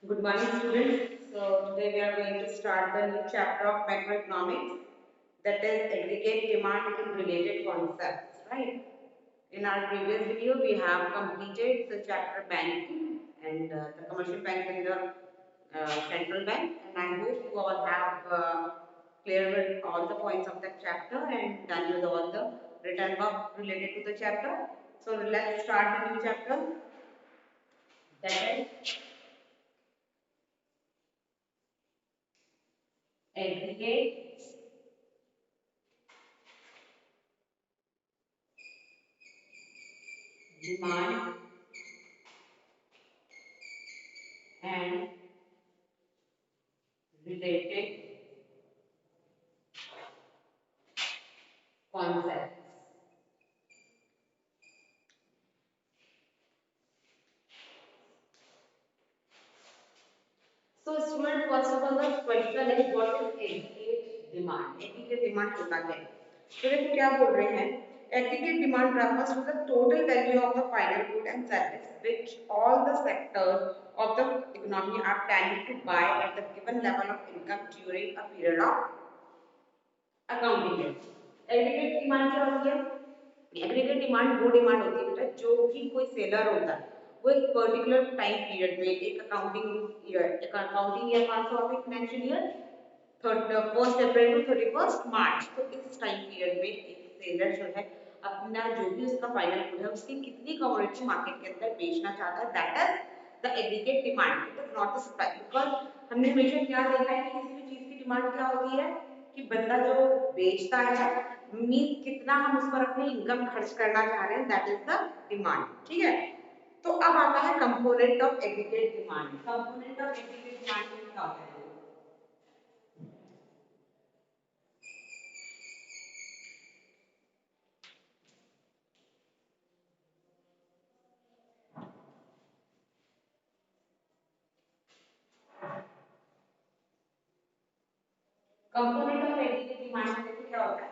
Good morning, students. So today we are going to start the new chapter of macroeconomics, that is aggregate demand and related concepts, right? In our previous video, we have completed the chapter banking and the commercial bank and the central bank, and I hope you all have cleared with all the points of that chapter and done with all the written work related to the chapter. So let's start the new chapter, that is aggregate demand and related concepts. So student, first of all, the question is what is aggregate demand? Aggregate demand होता क्या है? तो देखो क्या बोल रहे हैं? Aggregate demand refers to the total value of the final good and service which all the sectors of the economy are tending to buy at the given level of income during a period of accounting year. Aggregate demand क्या होती है? Aggregate demand वो demand होती है बेटा जो भी कोई सेलर होता है वो एक पर्टिकुलर टाइम पीरियड में एक अकाउंटिंग ईयर कौन सा होता है फाइनेंशियल ईयर 1 अप्रैल टू 31 मार्च। तो इस टाइम पीरियड में एक सेलर जो है अपना जो भी उसका फाइनल गुड है उसकी कितनी कमोडिटी मार्केट के अंदर बेचना चाहता है, that is the aggregate demand, it is not the supply. Because हमने हमेशा क्या देखा है कि किसी भी चीज की डिमांड क्या होती है कि बंदा जो बेचता है मीन कितना हम उस पर अपनी इनकम खर्च करना चाह रहे हैं, दैट इज द डिमांड। ठीक है, तो अब आता है component of aggregate demand. Component of aggregate demand में क्या होता है? कंपोनेंट ऑफ एग्रीगेट डिमांड में देखो क्या होता है।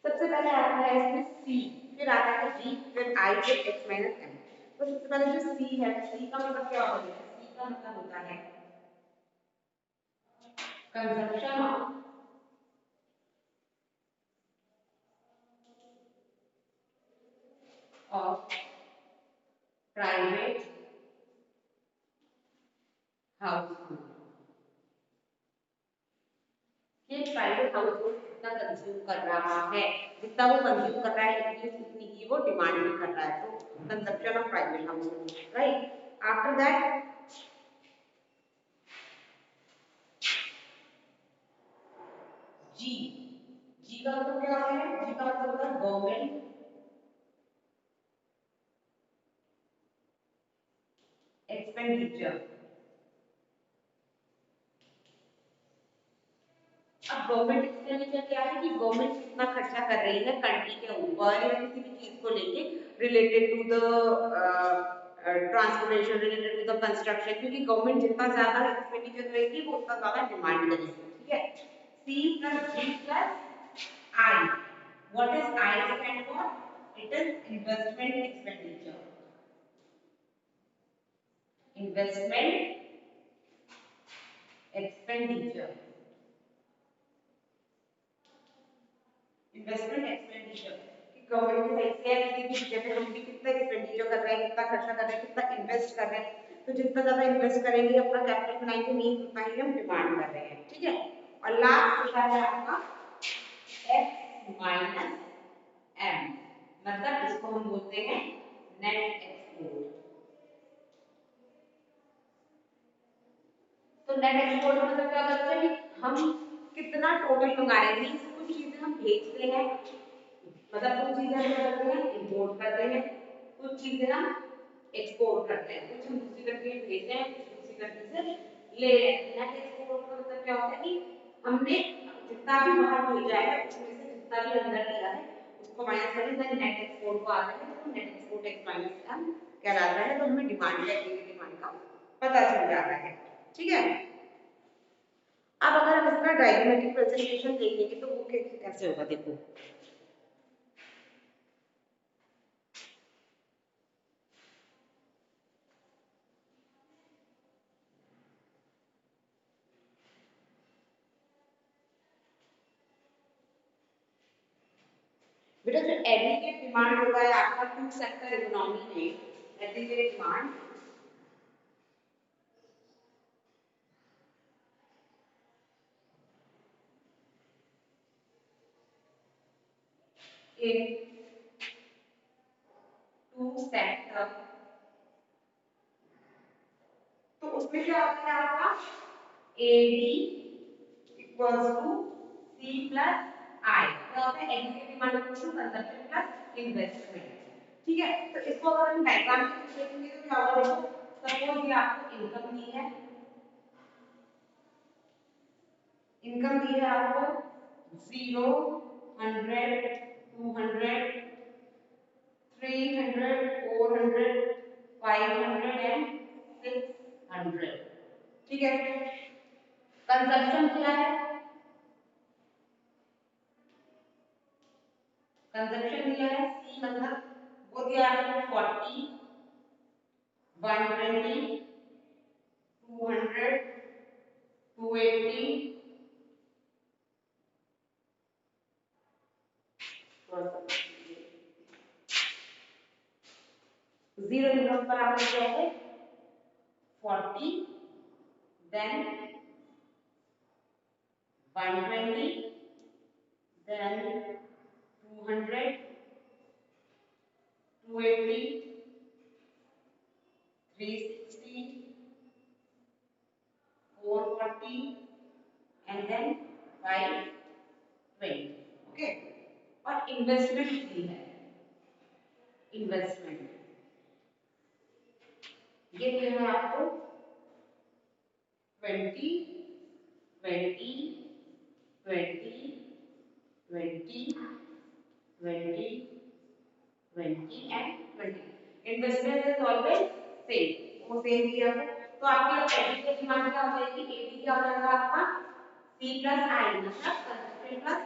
सबसे पहले आता है इसमें सी, फिर आता है जी, फिर आई, फिर एक्स माइनस एम। तो सबसे पहले जो सी है, सी का मतलब क्या होता है? सी का मतलब होता है कंजम्पशन ऑफ प्राइवेट हाउस। ये प्राइवेट हाउस होल्ड कितना कंज्यूम कर रहा है, जितना वो कंज्यूम कर रहा है उतनी ही वो डिमांड भी कर रहा है। तो consumption of private household, right. After that G, G का मतलब क्या होता है? जी का मतलब होता है गवर्नमेंट एक्सपेंडिचर। अब गवर्नमेंट एक्सपेंडिचर क्या है कि गवर्नमेंट कितना खर्चा कर रही है कंट्री के ऊपर या किसी भी चीज को लेके related to the transportation, related to the construction, क्योंकि गवर्नमेंट जितना ज्यादा एक्सपेंडिचर करेगी वो उतना ज्यादा डिमांड करेगी। ठीक है, C plus G plus I, what is I stand for? It is investment expenditure, investment expenditure, investment expenditure कि गवर्नमेंट की साइड से या किसी भी जगह हम भी कितना एक्सपेंडिचर कर रहे हैं, कितना खर्चा कर रहे हैं, कितना इन्वेस्ट कर रहे हैं। तो जितना ज्यादा इन्वेस्ट करेंगे अपना कैपिटल बनाएंगे मीन उतना ही हम डिमांड कर रहे हैं। ठीक है, और लास्ट होता है आपका एक्स माइनस एम, मतलब इसको हम बोलते हैं नेट एक्सपोर्ट। तो नेट एक्सपोर्ट का मतलब क्या करते हैं कि हम कितना टोटल मंगा रहे हैं, कुछ चीजें हम भेजते हैं, मतलब कुछ चीजें हम क्या करते हैं इंपोर्ट करते हैं, कुछ चीजें हम एक्सपोर्ट करते हैं, कुछ हम दूसरी कंट्री में भेजते हैं, कुछ दूसरी कंट्री से ले रहे हैं। नेट एक्सपोर्ट का मतलब क्या होता है कि हमने जितना भी बाहर भेजा है उसमें से जितना भी अंदर लिया है उसको माइनस करें, देन नेट एक्सपोर्ट को आता है, तो net export X minus M कहलाता है। तो हमें डिमांड का डिमांड का पता चल जाता है। ठीक है, अब अगर हम इसका डायग्रामेटिक प्रेजेंटेशन देखेंगे तो वो कैसे होगा, देखो। बेटा जो एग्रीगेट डिमांड होता है आपका टू सेक्टर इकोनॉमी में, aggregate demand in two sector, तो उसमें क्या होता है आपका AD equals to C plus I, क्या होता है aggregate demand equals to consumption plus investment. ठीक है, तो इसको अगर हम डायग्राम में देखेंगे तो क्या होगा, देखो सपोज ये आपको इनकम दी है, इनकम दी है आपको 0, 100, 200, 300, 400, 500 एंड 600। ठीक है, कंजप्शन क्या है, कंजप्शन दिया है सी मतलब वो दिया है 40, 120, 200, 280, जीरो इनकम पर आपने क्या है 40, then 120, then 200, 280, 360, 440 and then 520। Okay, और इन्वेस्टमेंट कितनी है, इन्वेस्टमेंट ये दिया है आपको 20, 20, 20, 20, 20, 20 and 20। Investment is always same, वो सेम दिया है, तो आपकी एग्रीगेट डिमांड क्या हो जाएगी, एटी क्या हो जाएगा आपका सी प्लस आई मतलब कंजप्शन प्लस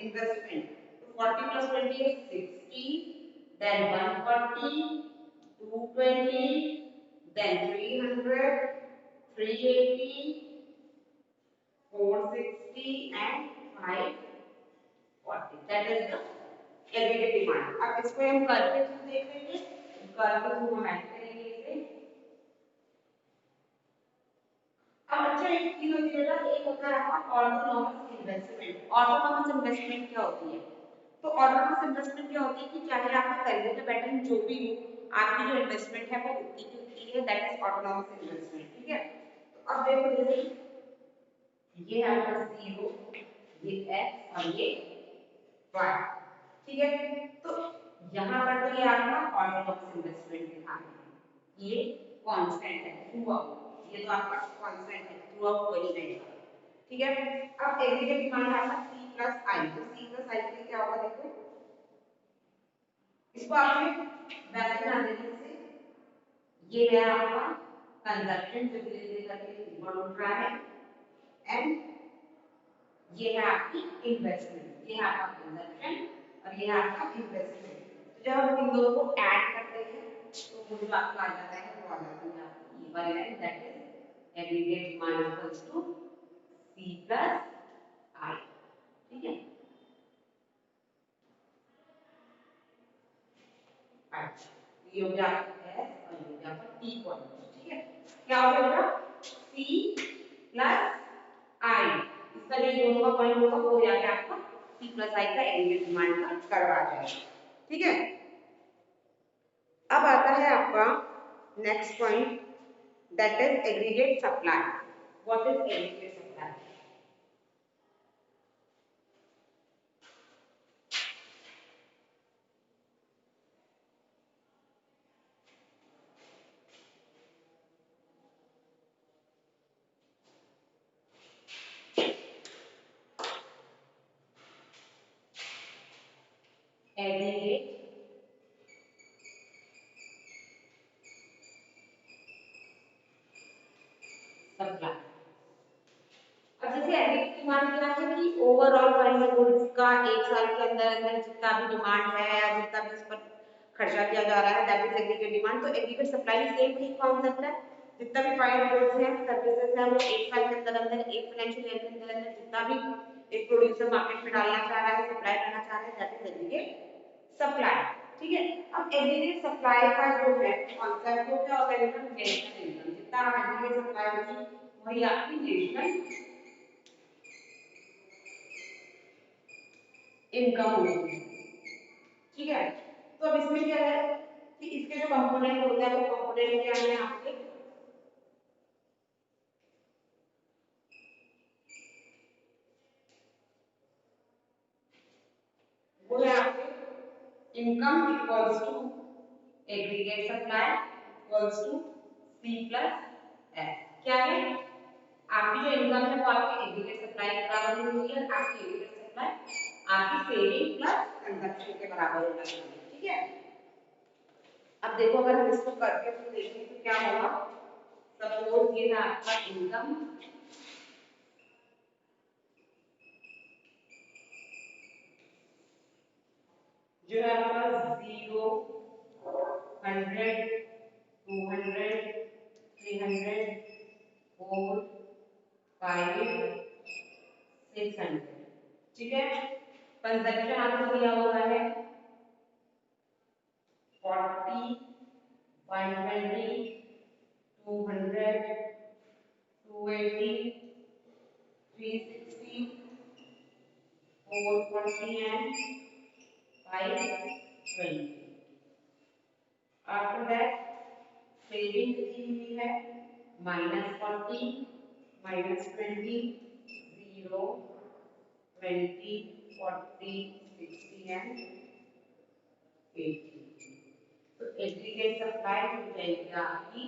इन्वेस्टमेंट। तो 40 plus 20 is 60, then 140, 220, then 300, 380, 460 and 540। That is the aggregate demand. अब इसको हम कर्व के थ्रू देख लेंगे, कर्व के थ्रू हम ऐड करेंगे इसे। अब अच्छा एक चीज होती है ना, एक होता है आपका ऑटोनॉमस इन्वेस्टमेंट। ऑटोनॉमस इन्वेस्टमेंट क्या होती है, तो ऑटोनॉमस इन्वेस्टमेंट क्या होती है कि चाहे आपका सैलरी का पैटर्न जो भी हो, आपकी जो इन्वेस्टमेंट है वो उतनी की उतनी है, दैट इज ऑटोनॉमस इन्वेस्टमेंट। ठीक है, तो अब देखो जैसे ये है आपका 0, ये x और ये y। ठीक है, तो यहाँ पर तो ये आपका ऑटोनॉमस इन्वेस्टमेंट लिखा है, ये कांस्टेंट है थ्रू आउट, ये तो आपका कांस्टेंट है थ्रू आउट वही रहेगा। ठीक है, अब एग्रीगेट डिमांड है आपका c प्लस आई, तो c प्लस आई के क्या होगा देखो, इसको आपने वैसे ध्यान देने से, ये है आपका कंजप्शन जो धीरे धीरे करके बढ़ उठ रहा है, एंड ये है आपकी इन्वेस्टमेंट, ये है आपका कंजप्शन और ये है आपका इन्वेस्टमेंट। तो जब हम इन दोनों को ऐड करते हैं तो वो जो आपका आ जाता है वो आ जाती है आपकी ये वाली line, that is aggregate demand equals to C plus I. ठीक है, अच्छा ये हो गया आपका एस और ये हो गया आपका टी पॉइंट। ठीक है, क्या हो गया बेटा सी प्लस आई, इसका जो दोनों का पॉइंट होगा वो जाके आपका सी प्लस आई का एग्रीगेट डिमांड का कर्व आ जाएगा। ठीक है, अब आता है आपका next point, that is aggregate supply. What is aggregate supply, aggregate supply. अब जैसे एग्रीगेट डिमांड क्या है कि ओवरऑल फाइनल गुड्स का एक साल के अंदर अंदर जितना भी डिमांड है या जितना भी उस पर खर्चा किया जा रहा है, दैट इज एग्रीगेट डिमांड। तो एग्रीगेट सप्लाई सेम ही कॉन्सेप्ट है, जितना भी फाइनल गुड्स है सर्विसेज है वो एक साल के अंदर अंदर एक फाइनेंशियल ईयर के अंदर अंदर जितना भी एक प्रोड्यूसर मार्केट में डालना चाह रहा है, सप्लाई करना चाह रहा है, दैट इज एग्रीगेट सप्लाई। ठीक है, अब एग्रीगेट सप्लाई का जो है कॉन्सेप्ट वो क्या होगा, नेशनल इनकम। जितना एग्रीगेट सप्लाई होगी वही आपकी नेशनल इनकम होगी। ठीक है, तो अब इसमें क्या है कि इसके जो कंपोनेंट होते हैं वो कंपोनेंट क्या है आपके, वो है आपके income equals to aggregate supply equals to C plus F. क्या है, आपकी जो इनकम है वो आपकी एग्रीगेट सप्लाई के बराबर होनी चाहिए, आपकी एग्रीगेट सप्लाई आपकी सेविंग प्लस कंजप्शन के बराबर होना चाहिए। ठीक है, अब देखो अगर हम इसको करके तो देखें तो क्या होगा, सपोज ये है आपका इनकम, जो है आपका 0, 100, 200, 300, 4, 5, 600। ठीक है, कंजप्शन आपको दिया हुआ है 40, 120, 200, 280, 360, 440 and 520। After that saving दी हुई है -40, -20, 0, 20, 40, 60 and 80। तो एग्रीगेट सप्लाई हो जाएगी आपकी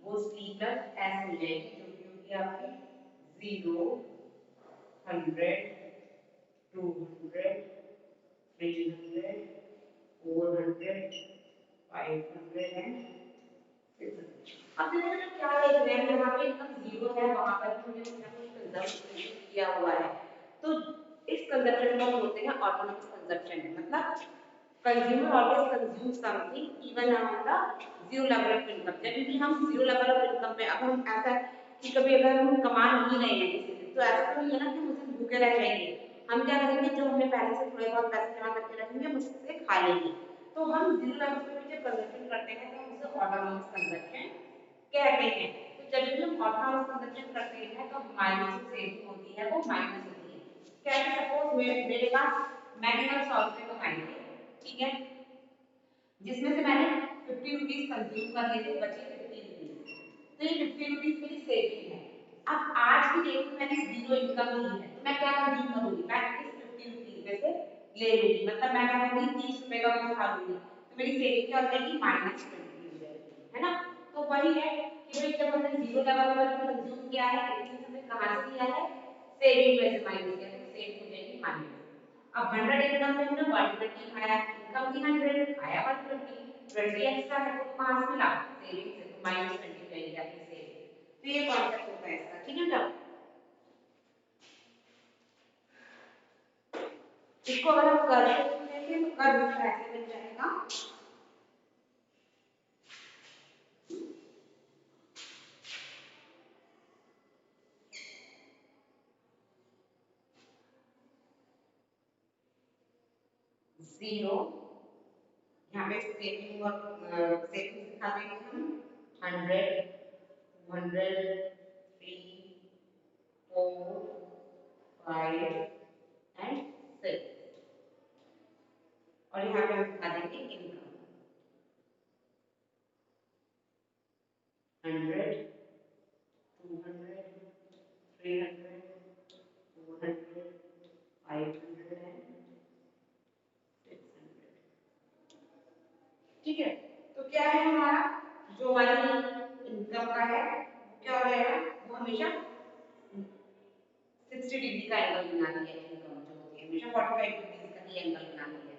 वो सी प्लस एस हो जाएगी, जो कि होगी आपकी 0, 100, 200, 300, 400, 500 and 600। अब देखो जो क्या देख रहे हैं, यहाँ पे इनकम 0 है, वहां पर भी मुझे कुछ ना कुछ कंजम्पशन किया हुआ है। तो इस कंजम्पशन को बोलते हैं ऑटोनॉमस कंजम्पशन। मतलब consumer always consume something even on the zero level of income. जब भी हम जीरो लेवल ऑफ इनकम पे, अब हम ऐसा कि कभी अगर हम कमा नहीं रहे हैं किसी से, तो ऐसा तो नहीं है ना कि मुझे भूखे रह जाएंगे। हम क्या करेंगे, जो हमने पहले से थोड़े बहुत पैसे जमा करके रखेंगे हम उससे खा लेंगे। तो हम जीरो लेवल पे भी जब कंजम्पशन करते हैं तो हम उसे ऑटोनॉमस कंजम्पशन कहते हैं। तो जब भी हम ऑटोनॉमस कंजम्पशन करते हैं तो हमारी जो सेविंग होती है वो माइनस होती है। कैसे, सपोज मेरे पास मैंने कल 100 रुपए कमाए थे, ठीक है, जिसमें से मैंने 50 रुपीज कंज्यूम कर लिए थे, बचे 50 रुपीज। तो ये 50 रुपीज मेरी सेविंग है। अब आज की डेट में मैंने जीरो इनकम ली है, तो मैं क्या कंज्यूम करूंगी, मैं इस 50 रुपीज में से ले लूंगी। मतलब मैं क्या करूंगी, 30 रुपए का कुछ खा लूंगी, तो मेरी सेविंग क्या हो जाएगी, -20 हो जाएगी, है ना। तो वही है कि भाई जब हमने जीरो लेवल पर कंज्यूम किया है, लेकिन हमने कहां से किया है, सेविंग में से माइनस किया, तो सेविंग हो जाएगी माइनस। अब 100 इनकम में हमने 120 खाया, इनकम थी 100, खाया 120, 20 एक्स्ट्रा है तो कहां से मिला, सेविंग से, तो -20 हो जाएगी आपकी सेविंग। तो ये कॉन्सेप्ट होता है इसका। ठीक है ना, इसको अगर हम कर देंगे तो कर इसका ऐसे बन जाएगा, जीरो, यहाँ पे सेविंग और सेविंग दिखा देंगे हम 100, 200, 3, 4, 5 एंड 6। और यहाँ पे हम दिखा देंगे इनकम 100, 200, 300, 400, 500 and 600। ठीक है, तो क्या है हमारा, जो हमारी इनकम का है क्या हो जाएगा, वो हमेशा 60 डिग्री का एंगल बनाती है। इनकम जो होती है हमेशा 45 डिग्री का ही एंगल बनाती है।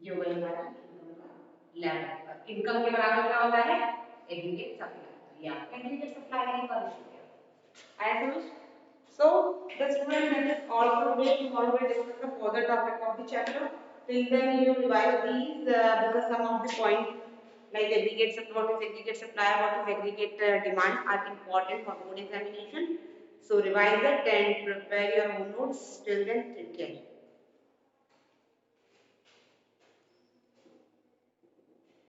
ये हो गया हमारा इनकम का लेवल। इनकम के बराबर क्या होता है, एग्रीगेट सप्लाई। या एग्रीगेट सप्लाई नहीं कर सकते। आया समझ? So the student, that is all for today. Tomorrow we'll discuss the further topic of the chapter. Till then you revise these because some of the points like aggregate supply, what is aggregate supply, what is aggregate demand are important for board examination. So revise it and prepare your own notes. Till then, take care.